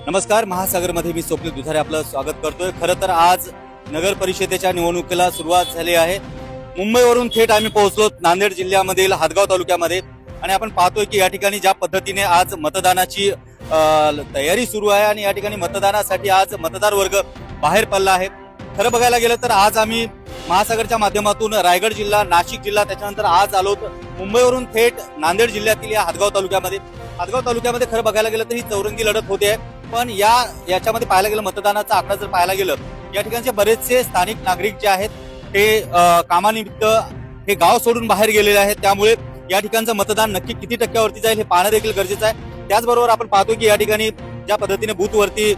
नमस्कार, महासागरमध्ये मी स्वप्नील दुधारे आपलं स्वागत करतोय। खरं तर आज नगर परिषदेच्या निवडणुकीला सुरुवात झाली आहे। मुंबईवरून थेट आम्ही पोहोचलो नांदेड जिल्ह्यामधील हदगाव तालुक्यामध्ये आणि आपण पाहतोय की या ठिकाणी ज्या पद्धतीने आज मतदानाची तयारी सुरू आहे आणि या ठिकाणी मतदानासाठी आज मतदार वर्ग बाहेर पडला आहे। खरं बघायला गेलं तर आज आम्ही महासागरच्या माध्यमातून रायगड जिल्हा, नाशिक जिल्हा, त्याच्यानंतर आज आलो मुंबईवरून थेट नांदेड जिल्ह्यातील या हदगाव तालुक्यामध्ये खरं बघायला गेलं तर ही चौरंगी लढत होते। पण याच्यामध्ये पाहायला गेलं मतदानाचा आकडा जर पाहायला गेलं या ठिकाणचे बरेचसे स्थानिक नागरिक जे आहेत ते कामानिमित्त हे गाव सोडून बाहेर गेलेले आहेत। त्यामुळे या ठिकाणचं मतदान नक्की किती टक्क्यावरती जाईल हे पाहणं देखील गरजेचं आहे। त्याचबरोबर आपण पाहतो की या ठिकाणी ज्या पद्धतीने बूथवरती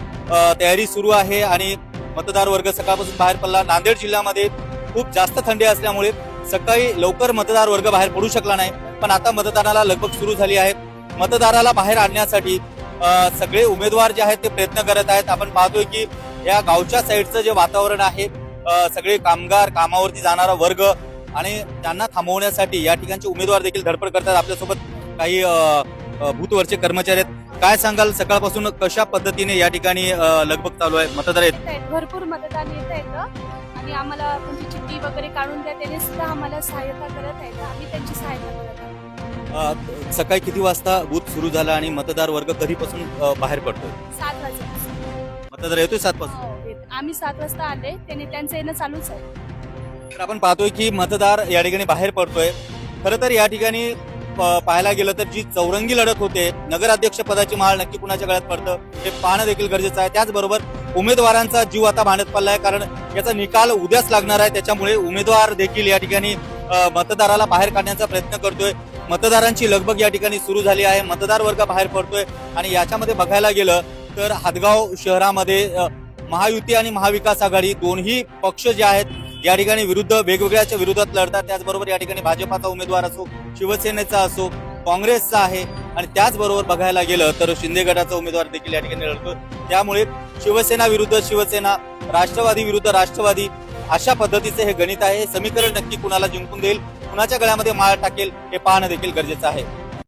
तयारी सुरू आहे आणि मतदार वर्ग सकाळपासून बाहेर पडला। नांदेड जिल्ह्यामध्ये खूप जास्त थंडी असल्यामुळे सकाळी लवकर मतदार वर्ग बाहेर पडू शकला नाही, पण आता मतदानाला लगबग सुरू झाली आहे। मतदाराला बाहेर आणण्यासाठी सगळे उमेदवार जे आहेत ते प्रयत्न करत आहेत। आपण पाहतोय की या गावच्या साईडचं जे वातावरण आहे, सगळे कामगार, कामावरती जाणारा वर्ग आणि त्यांना थांबवण्यासाठी या ठिकाणचे उमेदवार देखील धडपड करतात। आपल्यासोबत काही बूथवरचे कर्मचारी आहेत। काय सांगाल, सकाळपासून कशा पद्धतीने या ठिकाणी लगबग चालू आहे? मतदार आहेत, भरपूर मतदान येत आहेत आणि आम्हाला कोणती चिठ्ठी वगैरे काढून द्या, त्याने सुद्धा आम्हाला सहायता करत आहेत। आम्ही त्यांची सहायता करत आहोत। सकाळी किती वाजता बूथ सुरू झाला आणि मतदार वर्ग कधीपासून बाहेर पडतोय? 7 वाजता मतदार येतोय 7 पासून? आम्ही 7 वाजता आले, त्याने त्यांचं येणं चालूच आहे। तर आपण पाहतोय की मतदार या ठिकाणी बाहेर पडतोय। खरं तर या ठिकाणी पाहायला गेलं तर जी चौरंगी लढत होते, नगराध्यक्ष पदाची माळ नक्की कुणाच्या गळ्यात पडतं हे पाहणं देखील गरजेचं आहे। त्याचबरोबर उमेदवारांचा जीव आता भांडत पडलाय, कारण याचा निकाल उद्याच लागणार आहे। त्याच्यामुळे उमेदवार देखील या ठिकाणी मतदाराला बाहेर काढण्याचा प्रयत्न करतोय। मतदारांची लगबग या ठिकाणी सुरू झाली आहे, मतदार वर्ग बाहेर पडतोय आणि याच्यामध्ये बघायला गेलं तर हदगाव शहरामध्ये महायुती आणि महाविकास आघाडी दोन्ही पक्ष जे आहेत या ठिकाणी वेगवेगळ्याच्या विरोधात लढतात। त्याचबरोबर या ठिकाणी भाजपाचा उमेदवार असो, शिवसेनेचा असो, काँग्रेसचा आहे आणि त्याचबरोबर बघायला गेलं तर शिंदे गटाचा उमेदवार देखील या ठिकाणी लढतो। त्यामुळे शिवसेना विरुद्ध शिवसेना, राष्ट्रवादी विरुद्ध राष्ट्रवादी अशा पद्धतीचे हे गणित आहे। हे समीकरण नक्की कुणाला जिंकून देईल, कुणाच्या गळ्यामध्ये माळ टाकेल हे पाहणं देखील गरजेचं आहे।